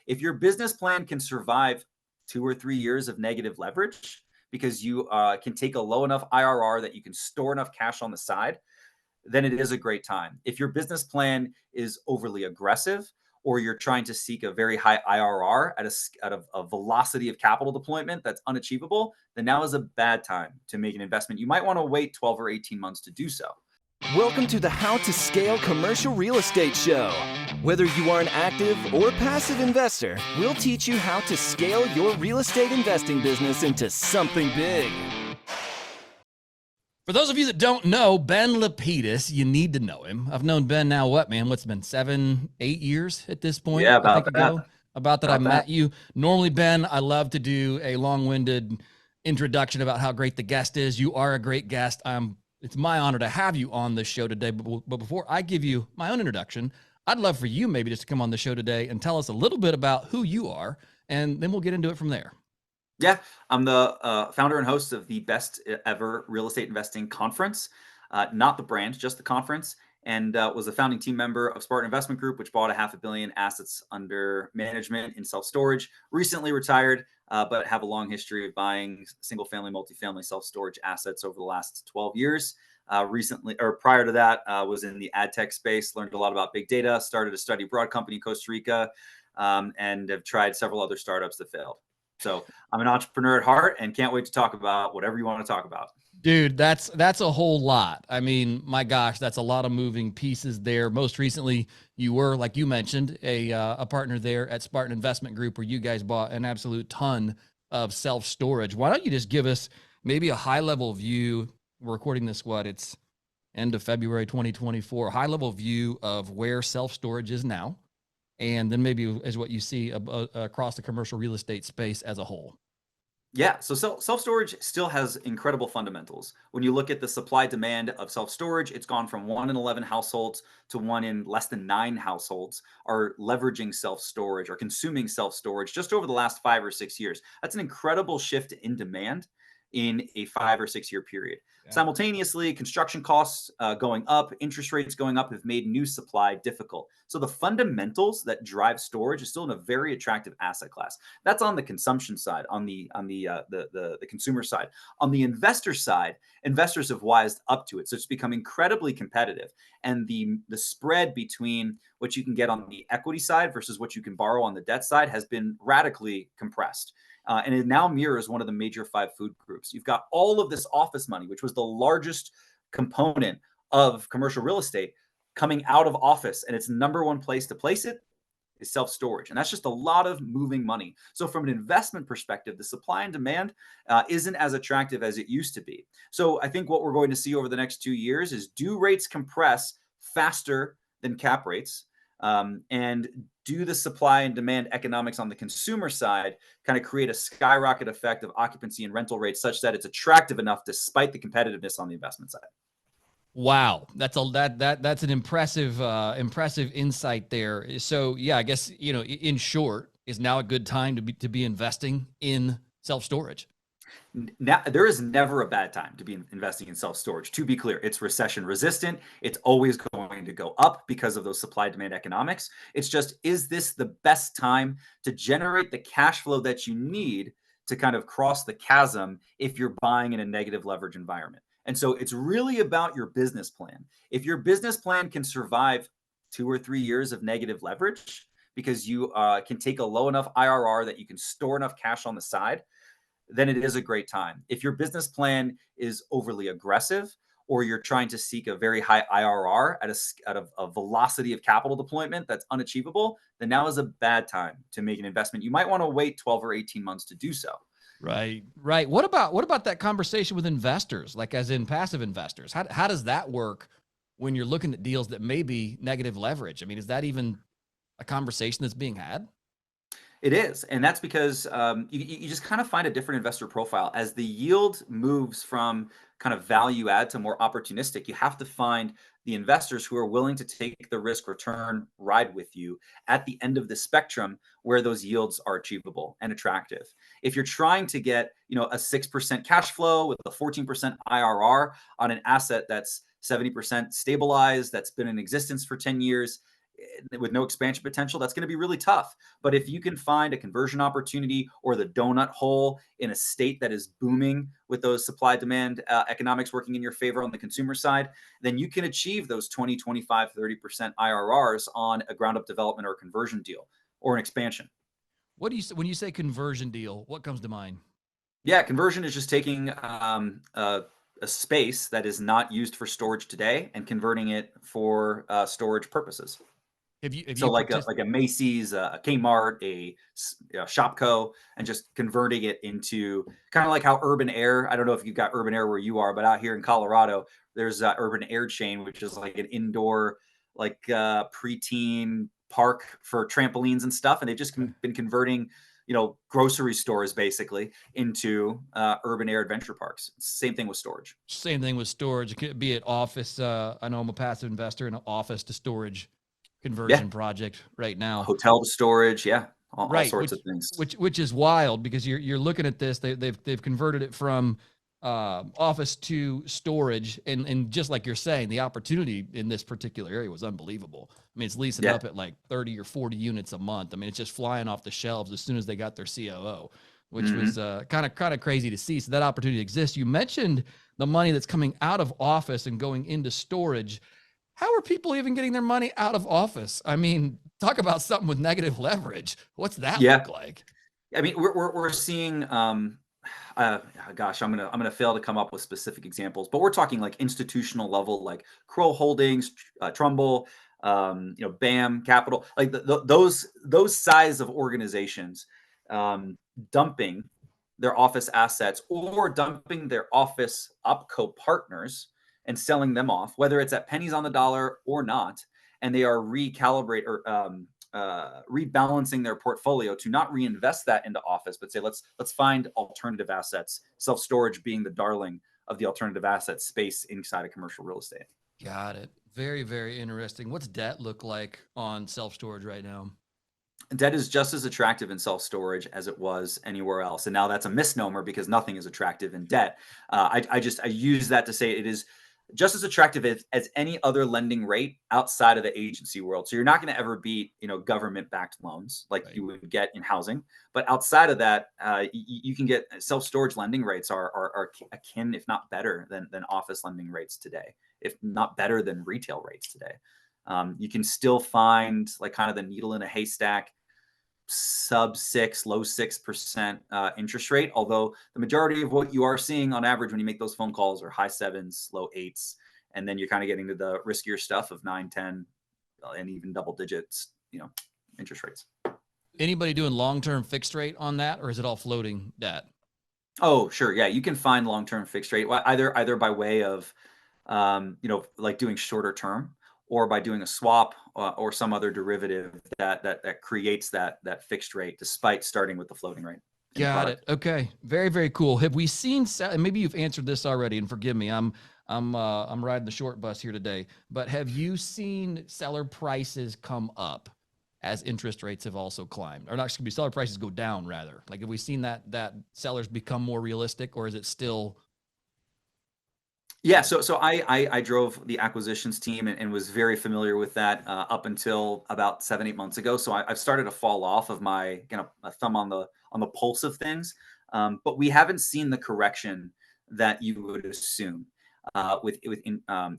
If your business plan can survive 2 or 3 years of negative leverage because you can take a low enough IRR that you can store enough cash on the side, then it is a great time. If your business plan is overly aggressive, or you're trying to seek a very high IRR at a velocity of capital deployment that's unachievable, then now is a bad time to make an investment. You might want to wait 12 or 18 months to do so. Welcome to the How to Scale Commercial Real Estate Show. Whether you are an active or passive investor, we'll teach you how to scale your real estate investing business into something big. For those of you that don't know, Ben Lapidus, you need to know him. I've known Ben now, what's been 7, 8 years at this point? Yeah, about that I met you. Normally, Ben, I love to do a long-winded introduction about how great the guest is. You are a great guest. It's my honor to have you on the show today. But before I give you my own introduction, I'd love for you maybe just to come on the show today and tell us a little bit about who you are, and then we'll get into it from there. Yeah, I'm the founder and host of the best ever real estate investing conference, not the brand, just the conference, and was a founding team member of Spartan Investment Group, which bought $500 million assets under management in self-storage. Recently retired, but have a long history of buying single-family, multifamily self-storage assets over the last 12 years. Prior to that, was in the ad tech space, learned a lot about big data, started a study abroad company in Costa Rica, and have tried several other startups that failed. So I'm an entrepreneur at heart and can't wait to talk about whatever you want to talk about. Dude, that's a whole lot. I mean, my gosh, that's a lot of moving pieces there. Most recently, you were, like you mentioned, a partner there at Spartan Investment Group, where you guys bought an absolute ton of self-storage. Why don't you just give us maybe a high-level view? We're recording this, it's end of February 2024, high-level view of where self-storage is now, and then maybe as what you see across the commercial real estate space as a whole. Yeah, so self-storage still has incredible fundamentals. When you look at the supply demand of self-storage, it's gone from 1 in 11 households to 1 in less than 9 households are leveraging self-storage or consuming self-storage just over the last 5 or 6 years. That's an incredible shift in demand in a 5 or 6 year period. Yeah. Simultaneously, construction costs going up, interest rates going up have made new supply difficult. So the fundamentals that drive storage is still in a very attractive asset class. That's on the consumption side, on the consumer side. On the investor side, investors have wised up to it. So it's become incredibly competitive. And the spread between what you can get on the equity side versus what you can borrow on the debt side has been radically compressed. And it now mirrors one of the major 5 food groups. You've got all of this office money, which was the largest component of commercial real estate, coming out of office. And its number one place to place it is self-storage. And that's just a lot of moving money. So from an investment perspective, the supply and demand isn't as attractive as it used to be. So I think what we're going to see over the next 2 years is, do rates compress faster than cap rates? And do the supply and demand economics on the consumer side kind of create a skyrocket effect of occupancy and rental rates such that it's attractive enough despite the competitiveness on the investment side? Wow, that's an impressive insight there. So yeah, I guess, in short, is now a good time to be investing in self-storage? Now, there is never a bad time to be investing in self-storage. To be clear, it's recession resistant. It's always going to go up because of those supply demand economics. It's just, is this the best time to generate the cash flow that you need to kind of cross the chasm if you're buying in a negative leverage environment? And so it's really about your business plan. If your business plan can survive 2 or 3 years of negative leverage because you can take a low enough IRR that you can store enough cash on the side, then it is a great time. If your business plan is overly aggressive, or you're trying to seek a very high IRR at a velocity of capital deployment that's unachievable, then now is a bad time to make an investment. You might want to wait 12 or 18 months to do so. Right. What about that conversation with investors, like as in passive investors? How does that work when you're looking at deals that may be negative leverage? I mean, is that even a conversation that's being had? It is. And that's because you just kind of find a different investor profile. As the yield moves from kind of value add to more opportunistic, you have to find the investors who are willing to take the risk return ride with you at the end of the spectrum where those yields are achievable and attractive. If you're trying to get, a 6% cash flow with a 14% IRR on an asset that's 70% stabilized, that's been in existence for 10 years, with no expansion potential, that's going to be really tough. But if you can find a conversion opportunity or the donut hole in a state that is booming with those supply demand economics working in your favor on the consumer side, then you can achieve those 20, 25, 30% IRRs on a ground up development or a conversion deal or an expansion. What do you when you say conversion deal? What comes to mind? Yeah, conversion is just taking a space that is not used for storage today and converting it for storage purposes. Have So you like a Macy's, a Kmart, Shopco, and just converting it into kind of like how Urban Air. I don't know if you've got Urban Air where you are, but out here in Colorado, there's Urban Air chain, which is like an indoor, like preteen park for trampolines and stuff, and they've just been converting, grocery stores basically into Urban Air adventure parks. Same thing with storage. Same thing with storage. It could be it office. I know I'm a passive investor in an office to storage Yeah, conversion project right now. hotel to storage. Yeah, all Right, sorts of things. which is wild because you're looking at this. They've converted it from office to storage, and just like you're saying, the opportunity in this particular area was unbelievable. I mean, it's leasing Yeah. up at like 30 or 40 units a month. I mean, it's just flying off the shelves as soon as they got their COO, which Mhm. was kind of crazy to see. So that opportunity exists. You mentioned the money that's coming out of office and going into storage. How are people even getting their money out of office? I mean, talk about something with negative leverage. What's that Yeah. look like? I mean, we're seeing, gosh, I'm gonna fail to come up with specific examples, but we're talking like institutional level, like Crow Holdings, Trumbull, BAM Capital, like those size of organizations, dumping their office assets or dumping their office opco partners and selling them off, whether it's at pennies on the dollar or not, and they are rebalancing their portfolio to not reinvest that into office, but say let's find alternative assets. Self storage being the darling of the alternative asset space inside of commercial real estate. Got it. Very, very interesting. What's debt look like on self storage right now? Debt is just as attractive in self storage as it was anywhere else, and now that's a misnomer because nothing is attractive in debt. I use that to say it is just as attractive as any other lending rate outside of the agency world. So you're not going to ever beat, government backed loans like Right. you would get in housing. But outside of that, you can get self storage lending rates are akin, if not better than office lending rates today, if not better than retail rates today. You can still find like kind of the needle in a haystack sub 6, low 6% interest rate. Although the majority of what you are seeing on average when you make those phone calls are high sevens, low eights, and then you're kind of getting to the riskier stuff of 9, 10, and even double digits, interest rates. Anybody doing long term fixed rate on that, or is it all floating debt? Oh, sure. Yeah, you can find long-term fixed rate either by way of, like doing shorter term, or by doing a swap or some other derivative that creates that fixed rate, despite starting with the floating rate in the Got product. it. Okay. Very, very cool. Have we seen, and maybe you've answered this already, and forgive me, I'm riding the short bus here today, but have you seen seller prices come up as interest rates have also climbed? Or not, excuse me, seller prices go down rather. Like, have we seen that sellers become more realistic, or is it still? Yeah, so I drove the acquisitions team and was very familiar with that up until about 7, 8 months ago. So I've started to fall off of my a thumb on the pulse of things, but we haven't seen the correction that you would assume with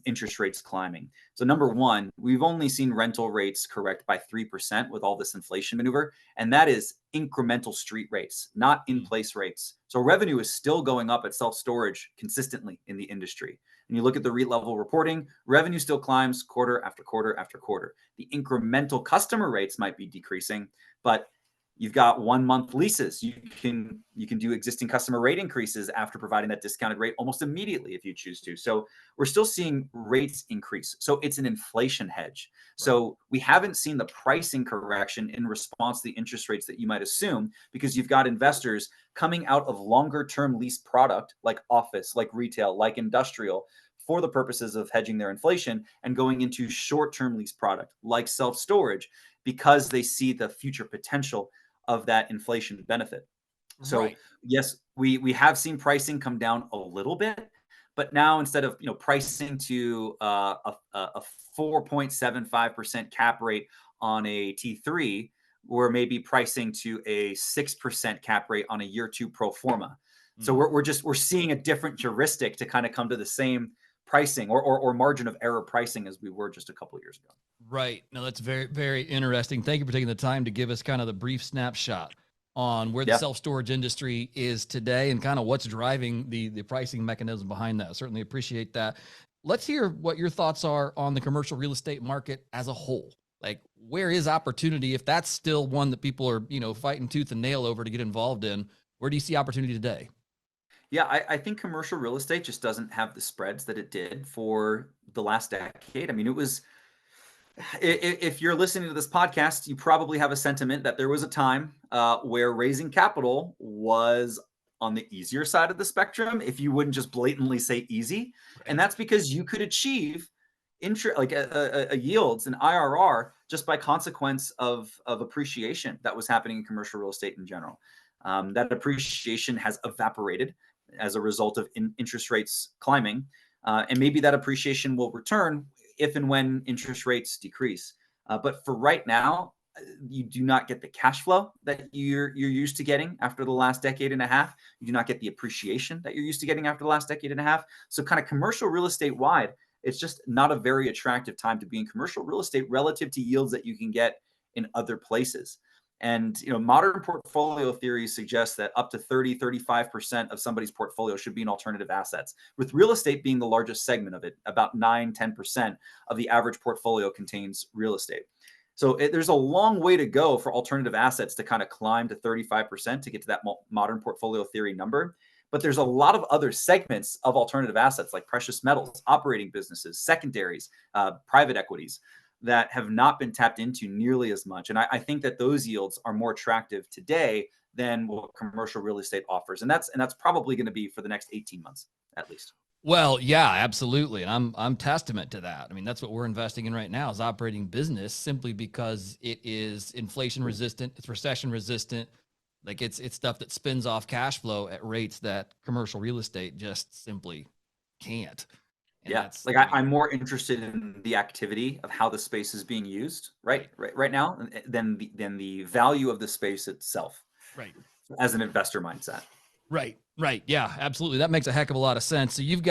interest rates climbing. So number one, we've only seen rental rates correct by 3% with all this inflation maneuver, and that is incremental street rates, not in place rates. So revenue is still going up at self storage consistently in the industry. And you look at the REIT level reporting, revenue still climbs quarter after quarter after quarter. The incremental customer rates might be decreasing, but you've got 1 month leases. You can do existing customer rate increases after providing that discounted rate almost immediately if you choose to. So we're still seeing rates increase. So it's an inflation hedge. So we haven't seen the pricing correction in response to the interest rates that you might assume, because you've got investors coming out of longer term lease product like office, like retail, like industrial, for the purposes of hedging their inflation, and going into short term lease product like self storage because they see the future potential of that inflation benefit. So Right. yes, we have seen pricing come down a little bit, But now instead of pricing to a 4.75% cap rate on a T3, we're maybe pricing to a 6% cap rate on a year two pro forma. So we're seeing a different heuristic to kind of come to the same pricing or margin of error pricing as we were just a couple of years ago. Right. No, that's very, very interesting. Thank you for taking the time to give us kind of the brief snapshot on where the self-storage industry is today and kind of what's driving the pricing mechanism behind that. Certainly appreciate that. Let's hear what your thoughts are on the commercial real estate market as a whole. Like, where is opportunity? If that's still one that people are, fighting tooth and nail over to get involved in, where do you see opportunity today? Yeah, I think commercial real estate just doesn't have the spreads that it did for the last decade. I mean, if you're listening to this podcast, you probably have a sentiment that there was a time where raising capital was on the easier side of the spectrum, if you wouldn't just blatantly say easy. Right. And that's because you could achieve a yields, an IRR, just by consequence of appreciation that was happening in commercial real estate in general. That appreciation has evaporated as a result of interest rates climbing. And maybe that appreciation will return if and when interest rates decrease. But for right now, you do not get the cash flow that you're used to getting after the last decade and a half. You do not get the appreciation that you're used to getting after the last decade and a half. So kind of commercial real estate wide, it's just not a very attractive time to be in commercial real estate relative to yields that you can get in other places. And modern portfolio theory suggests that up to 35% of somebody's portfolio should be in alternative assets, with real estate being the largest segment of it. About 10% of the average portfolio contains real estate. So there's a long way to go for alternative assets to kind of climb to 35% to get to that modern portfolio theory number. But there's a lot of other segments of alternative assets like precious metals, operating businesses, secondaries, private equities, that have not been tapped into nearly as much. And I think that those yields are more attractive today than what commercial real estate offers. And that's probably going to be for the next 18 months, at least. Well, yeah, absolutely. And I'm testament to that. I mean, that's what we're investing in right now is operating business, simply because it is inflation resistant. It's recession resistant. Like it's stuff that spins off cash flow at rates that commercial real estate just simply can't. And yeah, like I'm more interested in the activity of how the space is being used right now than the value of the space itself. Right. As an investor mindset. Right. Yeah, absolutely. That makes a heck of a lot of sense. So you've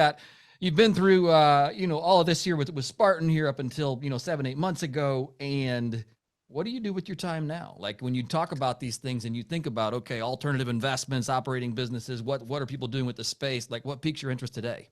been through, all of this here with Spartan here up until, 7-8 months ago. And what do you do with your time now? Like when you talk about these things and you think about, okay, alternative investments, operating businesses, what are people doing with the space? Like what piques your interest today?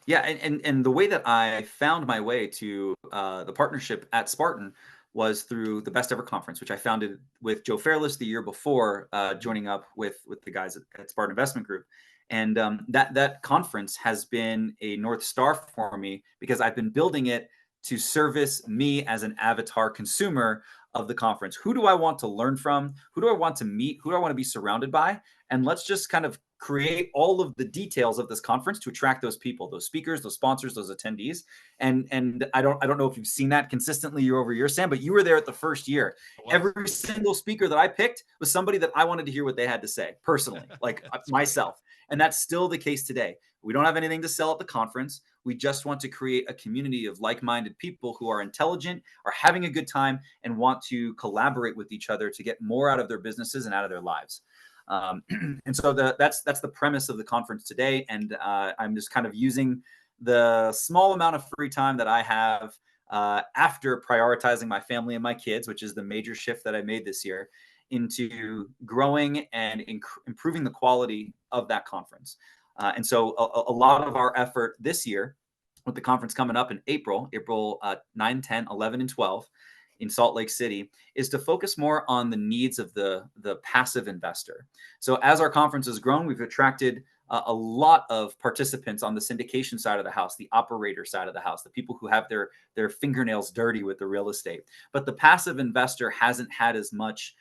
Yeah, and the way that I found my way to the partnership at Spartan was through the Best Ever Conference, which I founded with Joe Fairless the year before, joining up with the guys at Spartan Investment Group. And that conference has been a North Star for me because I've been building it to service me as an avatar consumer of the conference. Who do I want to learn from? Who do I want to meet? Who do I want to be surrounded by? And let's just kind of create all of the details of this conference to attract those people, those speakers, those sponsors, those attendees. And I don't know if you've seen that consistently year over year, Sam, but you were there at the first year. Wow. Every single speaker that I picked was somebody that I wanted to hear what they had to say personally, like myself. Great. And that's still the case today. We don't have anything to sell at the conference. We just want to create a community of like-minded people who are intelligent, are having a good time, and want to collaborate with each other to get more out of their businesses and out of their lives. And so that's the premise of the conference today. And I'm just kind of using the small amount of free time that I have after prioritizing my family and my kids, which is the major shift that I made this year, into growing and improving the quality of that conference. And so a lot of our effort this year, with the conference coming up in April 9, 10, 11, and 12 in Salt Lake City, is to focus more on the needs of the passive investor. So as our conference has grown, we've attracted a lot of participants on the syndication side of the house, the operator side of the house, the people who have their fingernails dirty with the real estate. But the passive investor hasn't had as much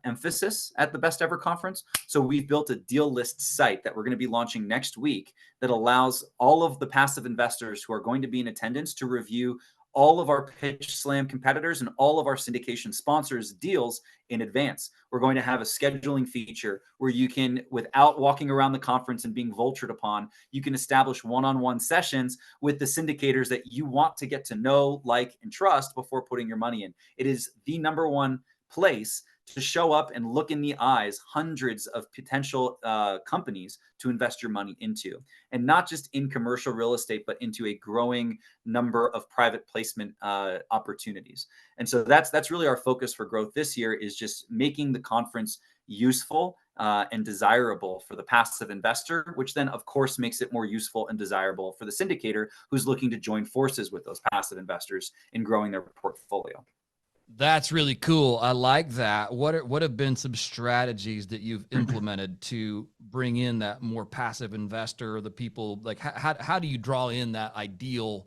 emphasis at the Best Ever Conference. So we've built a deal list site that we're going to be launching next week that allows all of the passive investors who are going to be in attendance to review all of our Pitch Slam competitors and all of our syndication sponsors deals in advance. We're going to have a scheduling feature where you can, without walking around the conference and being vultured upon, you can establish one-on-one sessions with the syndicators that you want to get to know, like, and trust before putting your money in. It is the number one place to show up and look in the eyes hundreds of potential companies to invest your money into, and not just in commercial real estate, but into a growing number of private placement opportunities. And so that's really our focus for growth this year, is just making the conference useful and desirable for the passive investor, which then of course makes it more useful and desirable for the syndicator who's looking to join forces with those passive investors in growing their portfolio. That's really cool. I like that. What have been some strategies that you've implemented to bring in that more passive investor, the people, like how do you draw in that ideal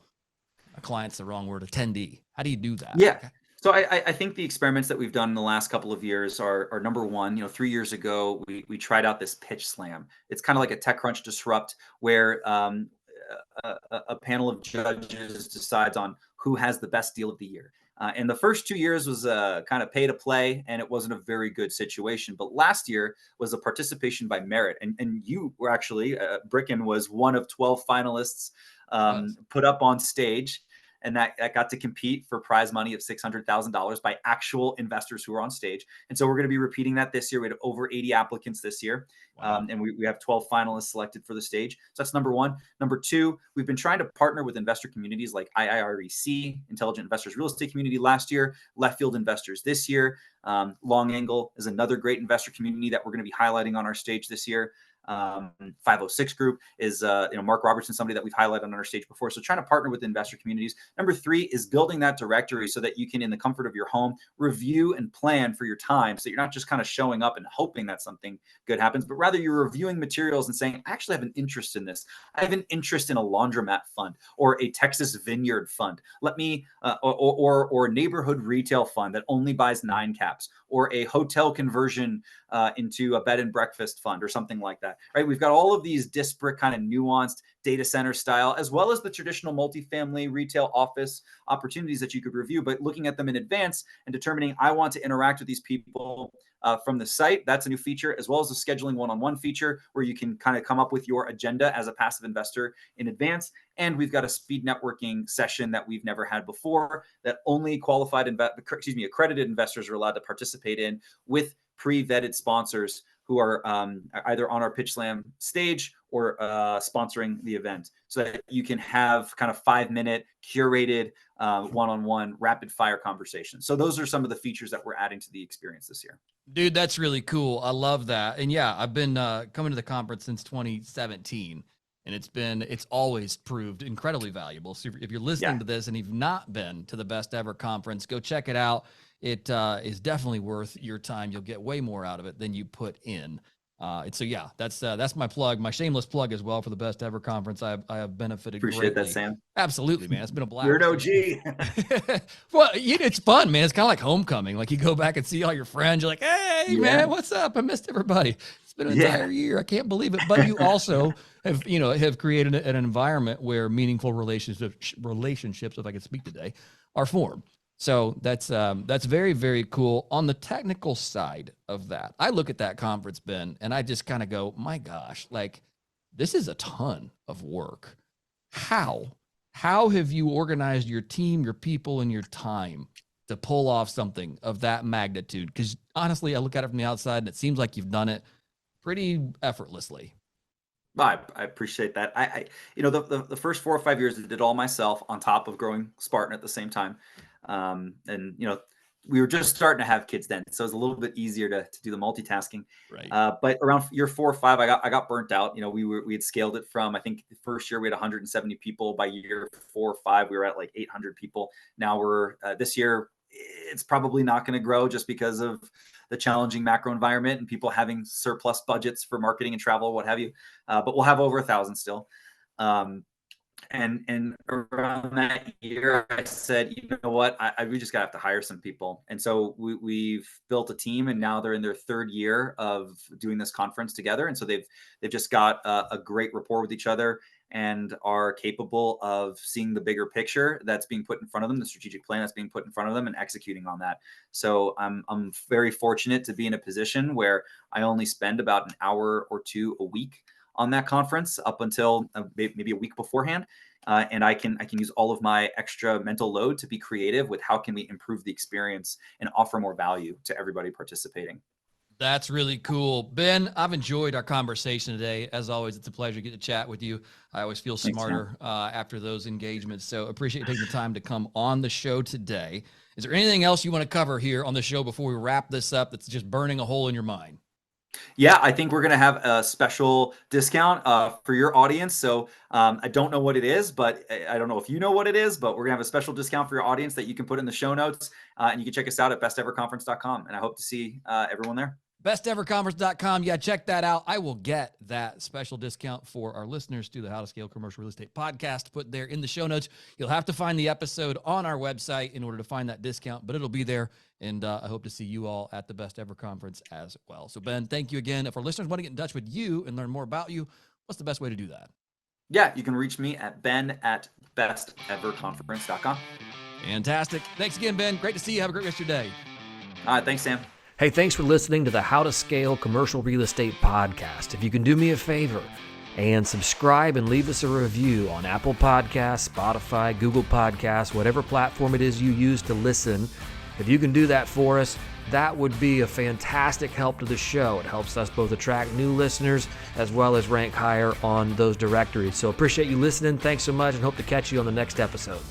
client's the wrong word, attendee? How do you do that? Yeah. So I think the experiments that we've done in the last couple of years are number one. 3 years ago, we tried out this Pitch Slam. It's kind of like a TechCrunch Disrupt, where a panel of judges decides on who has the best deal of the year. And the first 2 years was kind of pay to play, and it wasn't a very good situation. But last year was a participation by merit. And you were actually, Bricken was one of 12 finalists put up on stage. And that got to compete for prize money of $600,000 by actual investors who were on stage. And so we're going to be repeating that this year. We had over 80 applicants this year. Wow. And we have 12 finalists selected for the stage. So that's number one. Number two, we've been trying to partner with investor communities like IIREC, Intelligent Investors Real Estate Community last year, Left Field Investors this year. Long Angle is another great investor community that we're going to be highlighting on our stage this year. 506 Group is Mark Robertson, somebody that we've highlighted on our stage before. So trying to partner with investor communities. Number three is building that directory so that you can, in the comfort of your home, review and plan for your time, so you're not just kind of showing up and hoping that something good happens, but rather you're reviewing materials and saying, I actually have an interest in this. I have an interest in a laundromat fund or a Texas vineyard fund. Let me or neighborhood retail fund that only buys 9 caps, or a hotel conversion into a bed and breakfast fund or something like that. Right? We've got all of these disparate kind of nuanced data center style, as well as the traditional multifamily retail office opportunities that you could review, but looking at them in advance and determining, I want to interact with these people from the site. That's a new feature, as well as the scheduling one-on-one feature, where you can kind of come up with your agenda as a passive investor in advance. And we've got a speed networking session that we've never had before, that only accredited investors are allowed to participate in, with pre-vetted sponsors who are either on our Pitch Slam stage or sponsoring the event, so that you can have kind of 5-minute curated one-on-one rapid fire conversations. So those are some of the features that we're adding to the experience this year. Dude, that's really cool. I love that. And yeah, I've been coming to the conference since 2017, and it's always proved incredibly valuable. So if you're listening to this and you've not been to the Best Ever Conference, go check it out. It is definitely worth your time. You'll get way more out of it than you put in. And so, yeah, that's my plug, my shameless plug as well for the Best Ever Conference. I have benefited Appreciate greatly. that, Sam. Absolutely, man. It's been a blast. You're an OG. Well, it's fun, man. It's kind of like homecoming. Like, you go back and see all your friends. You're like, hey, man, what's up? I missed everybody. It's been an entire year. I can't believe it. But you also have created an environment where meaningful relationships, if I could speak today, are formed. So that's very, very cool. On the technical side of that, I look at that conference, Ben, and I just kind of go, my gosh, like, this is a ton of work. How have you organized your team, your people, and your time to pull off something of that magnitude? Because honestly, I look at it from the outside and it seems like you've done it pretty effortlessly. I appreciate that. The first 4 or 5 years I did all myself, on top of growing Spartan at the same time. And we were just starting to have kids then, so it was a little bit easier to do the multitasking. Right. But around year 4 or 5, I got burnt out. We had scaled it from, I think the first year we had 170 people. By year 4 or 5, we were at like 800 people. Now we're this year, it's probably not going to grow, just because of the challenging macro environment and people having surplus budgets for marketing and travel, what have you. But we'll have over 1,000 still. And around that year, I said, you know what, we just have to hire some people. And so we've built a team, and now they're in their 3rd year of doing this conference together. And so they've just got a great rapport with each other. and are capable of seeing the bigger picture that's being put in front of them, the strategic plan that's being put in front of them, and executing on that. So I'm very fortunate to be in a position where I only spend about an hour or two a week on that conference up until maybe a week beforehand. And I can use all of my extra mental load to be creative with how can we improve the experience and offer more value to everybody participating. That's really cool. Ben, I've enjoyed our conversation today. As always, it's a pleasure to get to chat with you. I always feel smarter after those engagements. So appreciate you taking the time to come on the show today. Is there anything else you want to cover here on the show before we wrap this up that's just burning a hole in your mind? Yeah, I think we're going to have a special discount for your audience. So I don't know what it is, but I don't know if you know what it is, but we're going to have a special discount for your audience that you can put in the show notes. And you can check us out at besteverconference.com. And I hope to see everyone there. Besteverconference.com. Yeah, check that out. I will get that special discount for our listeners to the How to Scale Commercial Real Estate podcast put there in the show notes. You'll have to find the episode on our website in order to find that discount, but it'll be there. And I hope to see you all at the Best Ever Conference as well. So, Ben, thank you again. If our listeners want to get in touch with you and learn more about you, what's the best way to do that? Yeah, you can reach me at ben@besteverconference.com. Fantastic. Thanks again, Ben. Great to see you. Have a great rest of your day. All right, thanks, Sam. Hey, thanks for listening to the How to Scale Commercial Real Estate podcast. If you can do me a favor and subscribe and leave us a review on Apple Podcasts, Spotify, Google Podcasts, whatever platform it is you use to listen, if you can do that for us, that would be a fantastic help to the show. It helps us both attract new listeners as well as rank higher on those directories. So appreciate you listening. Thanks so much and hope to catch you on the next episode.